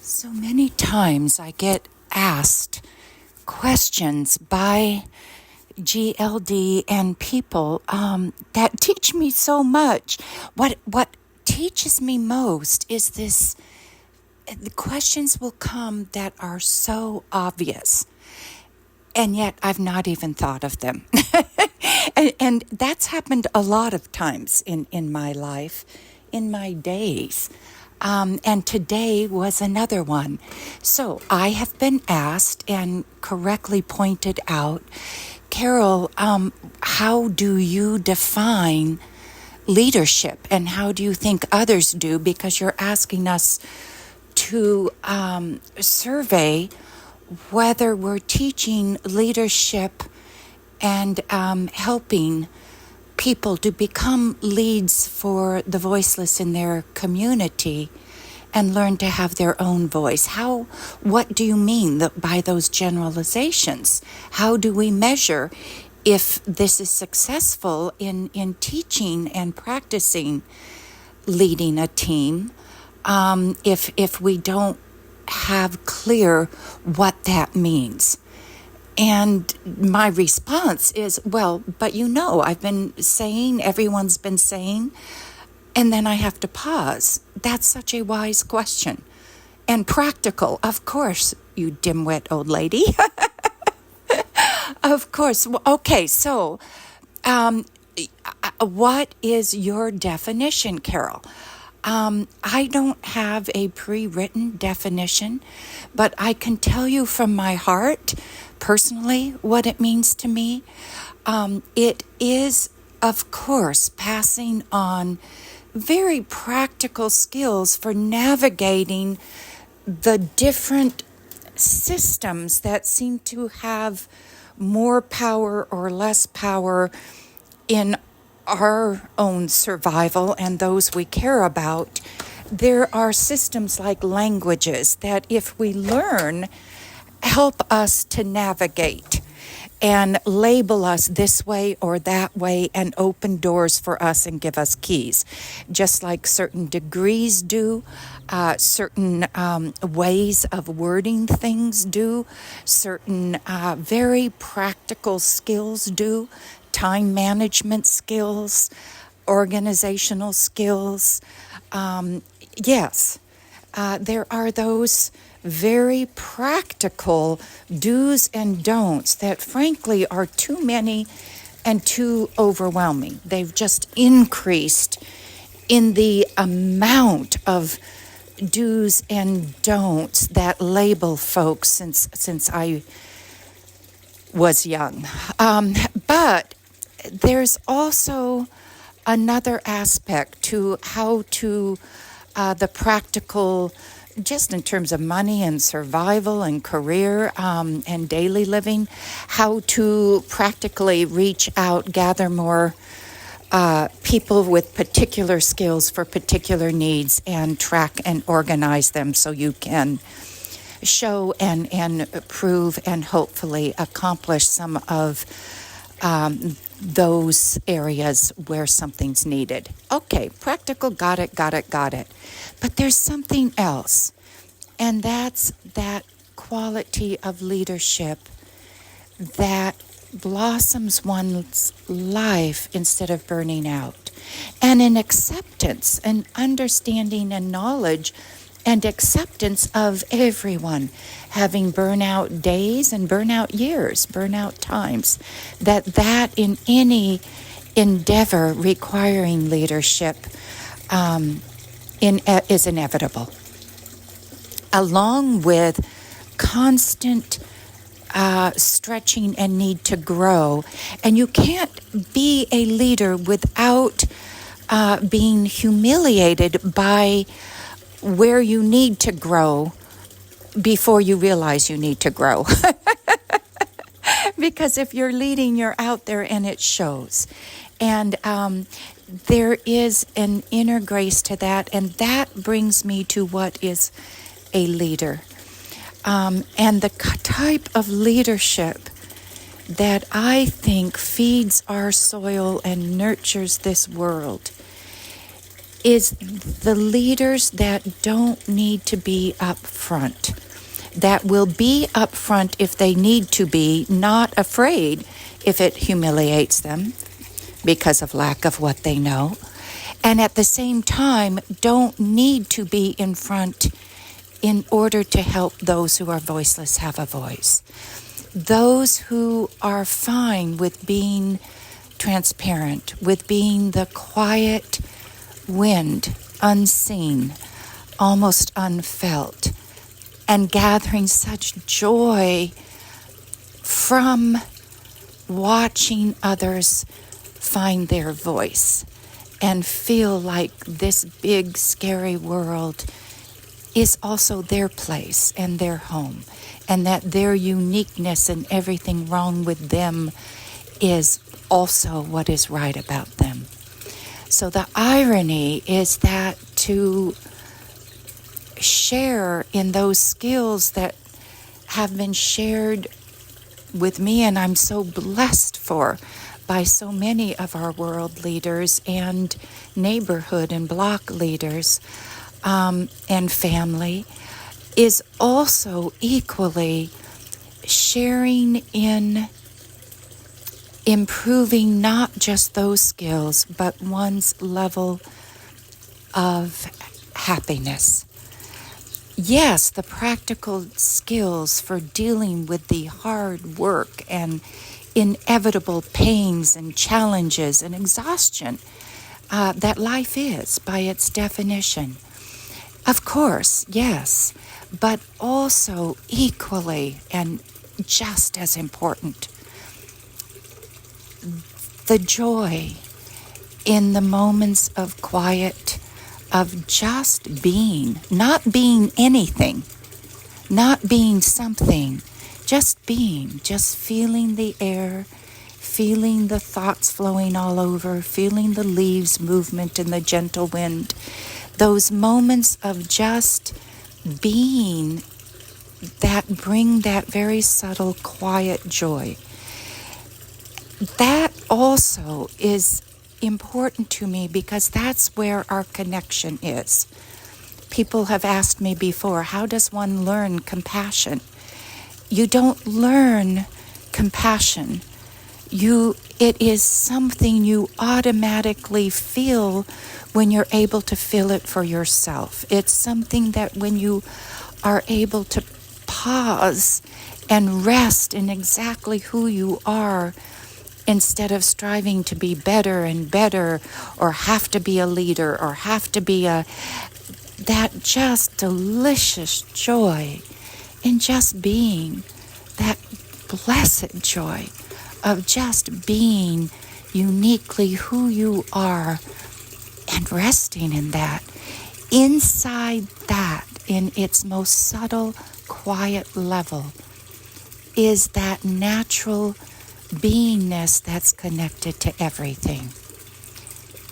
So many times I get asked questions by GLD and people that teach me so much. What teaches me most is this: the questions will come that are so obvious, and yet I've not even thought of them. and that's happened a lot of times in my life, in my days. And today was another one. So I have been asked and correctly pointed out, Carol, how do you define leadership, and how do you think others do? Because you're asking us to survey whether we're teaching leadership and helping people to become leads for the voiceless in their community and learn to have their own voice. What do you mean by those generalizations? How do we measure if this is successful in teaching and practicing leading a team, if we don't have clear what that means? And my response is, well, but I've been saying, everyone's been saying, and then I have to pause. That's such a wise question. And practical, of course, you dimwit old lady. Of course. Okay, so what is your definition, Carol? I don't have a pre-written definition, but I can tell you from my heart, personally, what it means to me. It is, of course, passing on very practical skills for navigating the different systems that seem to have more power or less power in our own survival and those we care about. There are systems like languages that, if we learn, help us to navigate and label us this way or that way and open doors for us and give us keys. Just like certain degrees do, certain ways of wording things do, certain very practical skills do, time management skills, organizational skills. Yes, there are those very practical do's and don'ts that frankly are too many and too overwhelming. They've just increased in the amount of do's and don'ts that label folks since I was young. But there's also another aspect to how to the practical, just in terms of money and survival and career and daily living, how to practically reach out, gather more people with particular skills for particular needs and track and organize them so you can show and prove and hopefully accomplish some of those areas where something's needed. Okay, practical, got it. But there's something else, and that's that quality of leadership that blossoms one's life instead of burning out, and an acceptance, an understanding and knowledge and acceptance of everyone having burnout days and burnout years, burnout times, that in any endeavor requiring leadership is inevitable, along with constant stretching and need to grow. And you can't be a leader without being humiliated by where you need to grow before you realize you need to grow. Because if you're leading, you're out there and it shows. And there is an inner grace to that, and that brings me to what is a leader. And the type of leadership that I think feeds our soil and nurtures this world is the leaders that don't need to be up front, that will be up front if they need to be, not afraid if it humiliates them because of lack of what they know, and at the same time don't need to be in front in order to help those who are voiceless have a voice. Those who are fine with being transparent, with being the quiet wind, unseen, almost unfelt, and gathering such joy from watching others find their voice and feel like this big, scary world is also their place and their home, and that their uniqueness and everything wrong with them is also what is right about them. So the irony is that to share in those skills that have been shared with me, and I'm so blessed for, by so many of our world leaders and neighborhood and block leaders and family, is also equally sharing in improving not just those skills, but one's level of happiness. Yes, the practical skills for dealing with the hard work and inevitable pains and challenges and exhaustion that life is by its definition. Of course, yes, but also equally and just as important, the joy in the moments of quiet, of just being, not being anything, not being something, just being, just feeling the air, feeling the thoughts flowing all over, feeling the leaves movement in the gentle wind. Those moments of just being that bring that very subtle, quiet joy. That also is important to me because that's where our connection is. People have asked me before, how does one learn compassion? You don't learn compassion. It is something you automatically feel when you're able to feel it for yourself. It's something that when you are able to pause and rest in exactly who you are, instead of striving to be better and better, or have to be a leader, or have to be that just delicious joy in just being, that blessed joy of just being uniquely who you are and resting in that. Inside that, in its most subtle, quiet level, is that natural beingness that's connected to everything.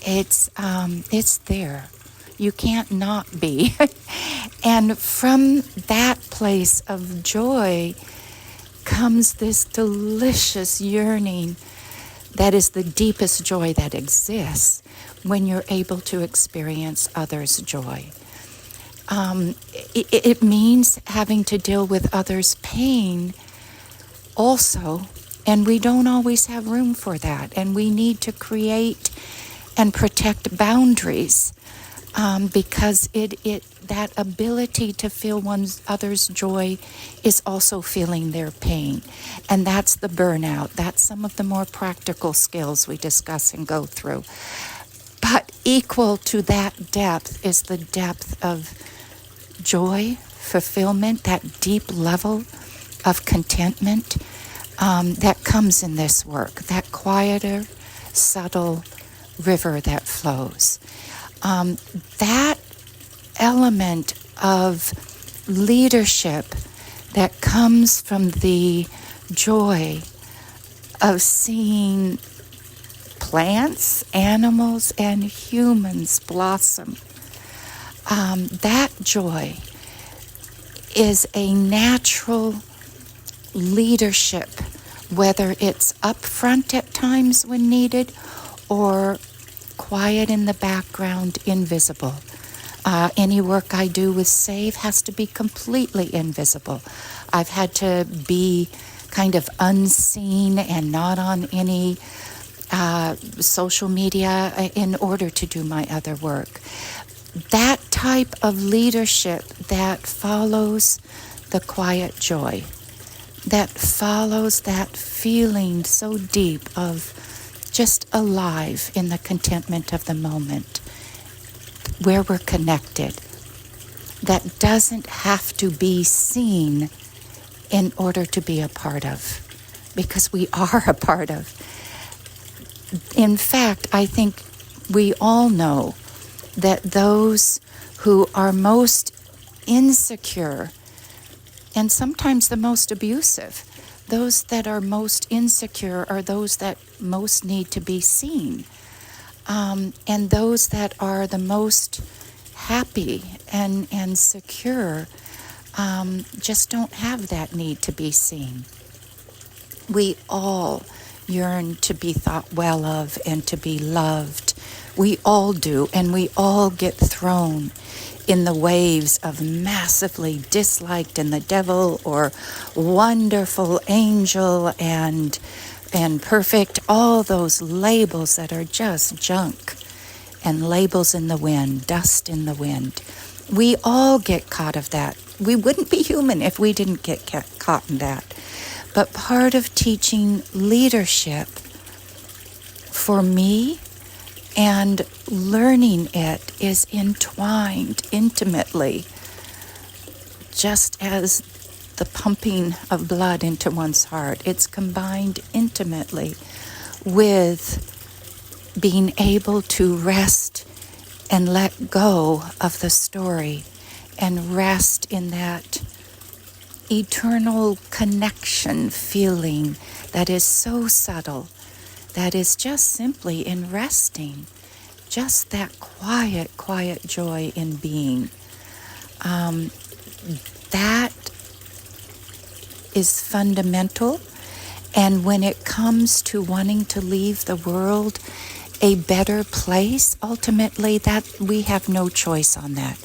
It's there. You can't not be. And from that place of joy comes this delicious yearning that is the deepest joy that exists when you're able to experience others' joy. It means having to deal with others' pain also, and we don't always have room for that, and we need to create and protect boundaries because that ability to feel others' joy is also feeling their pain, and that's the burnout. That's some of the more practical skills we discuss and go through. But equal to that depth is the depth of joy, fulfillment, that deep level of contentment that comes in this work, that quieter, subtle river that flows. That element of leadership that comes from the joy of seeing plants, animals, and humans blossom. That joy is a natural leadership, whether it's up front at times when needed or quiet in the background, invisible. Any work I do with Save has to be completely invisible. I've had to be kind of unseen and not on any social media in order to do my other work. That type of leadership that follows the quiet joy, that follows that feeling so deep of just alive in the contentment of the moment, where we're connected, that doesn't have to be seen in order to be a part of, because we are a part of. In fact, I think we all know that those who are most insecure and sometimes the most abusive, those that are most insecure are those that most need to be seen. And those that are the most happy and secure just don't have that need to be seen. We all yearn to be thought well of and to be loved. We all do, and we all get thrown in the waves of massively disliked and the devil or wonderful angel and perfect, all those labels that are just junk and labels in the wind, dust in the wind. We all get caught of that. We wouldn't be human if we didn't get caught in that. But part of teaching leadership for me and learning it is entwined intimately, just as the pumping of blood into one's heart. It's combined intimately with being able to rest and let go of the story and rest in that eternal connection feeling that is so subtle, that is just simply in resting, just that quiet joy in being. That is fundamental. And when it comes to wanting to leave the world a better place, ultimately that we have no choice on that.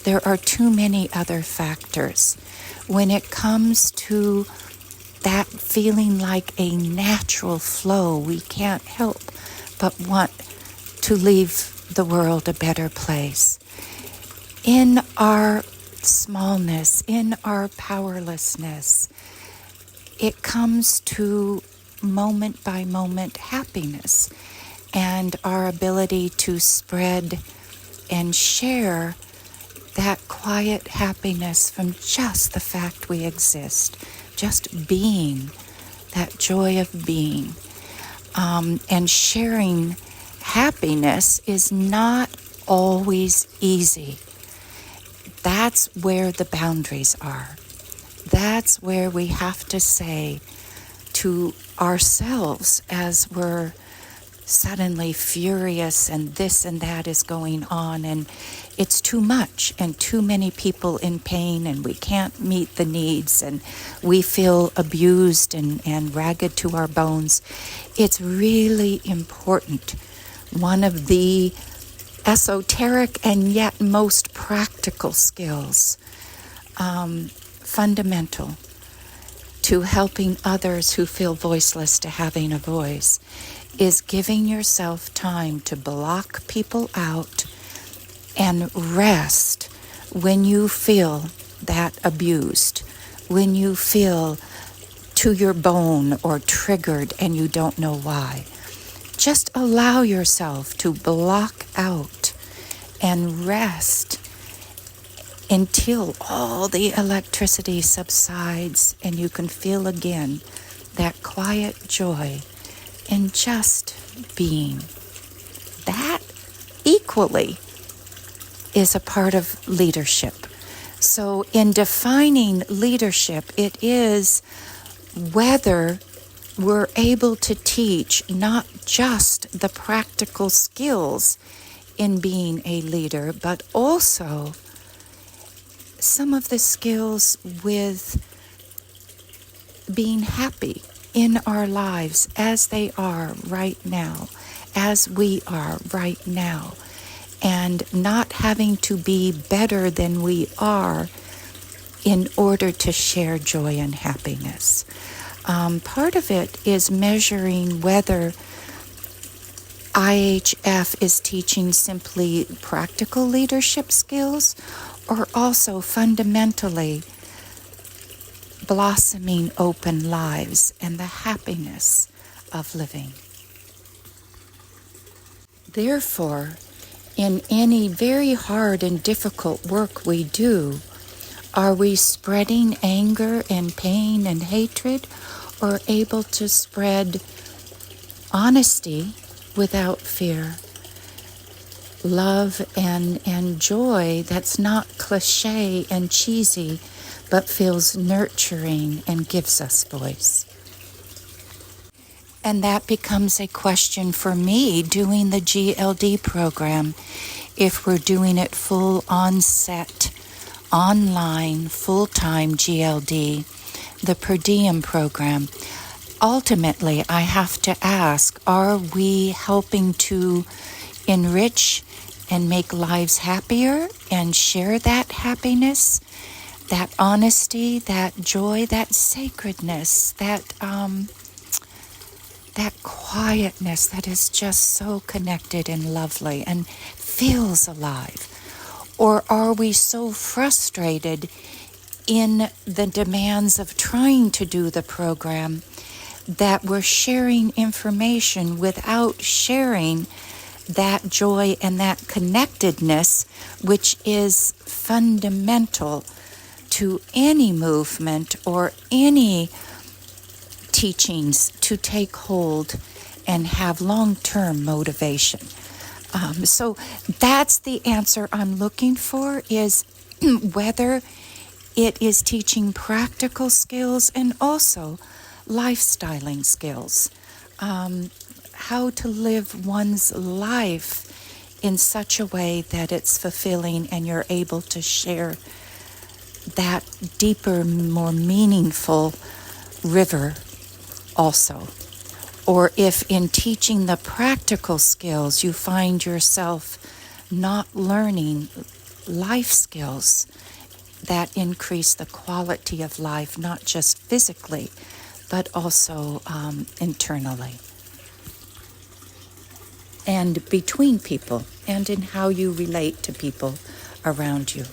There are too many other factors. When it comes to that feeling like a natural flow, we can't help but want to leave the world a better place. In our smallness, in our powerlessness, it comes to moment by moment happiness and our ability to spread and share that quiet happiness from just the fact we exist, just being, that joy of being. And sharing happiness is not always easy. That's where the boundaries are. That's where we have to say to ourselves as we're suddenly furious and this and that is going on and it's too much and too many people in pain and we can't meet the needs and we feel abused and ragged to our bones. It's really important. One of the esoteric and yet most practical skills, fundamental to helping others who feel voiceless to having a voice, is giving yourself time to block people out and rest when you feel that abused, when you feel to your bone or triggered and you don't know why. Just allow yourself to block out and rest until all the electricity subsides and you can feel again that quiet joy in just being. That equally is a part of leadership. So in defining leadership, it is whether we're able to teach not just the practical skills in being a leader, but also some of the skills with being happy in our lives as they are right now, as we are right now, and not having to be better than we are in order to share joy and happiness. Part of it is measuring whether IHF is teaching simply practical leadership skills or also fundamentally blossoming open lives and the happiness of living. Therefore, in any very hard and difficult work we do, are we spreading anger and pain and hatred, or able to spread honesty without fear, love and joy that's not cliche and cheesy, but feels nurturing and gives us voice? And that becomes a question for me doing the GLD program. If we're doing it full on-set, online, full-time GLD, the per diem program, ultimately I have to ask, are we helping to enrich and make lives happier and share that happiness, that honesty, that joy, that sacredness, that quietness that is just so connected and lovely and feels alive? Or are we so frustrated in the demands of trying to do the program that we're sharing information without sharing that joy and that connectedness, which is fundamental to any movement or any teachings to take hold and have long-term motivation. So that's the answer I'm looking for, is whether it is teaching practical skills and also lifestyling skills. How to live one's life in such a way that it's fulfilling and you're able to share that deeper, more meaningful river also. Or if in teaching the practical skills you find yourself not learning life skills that increase the quality of life, not just physically, but also internally. And between people, and in how you relate to people around you.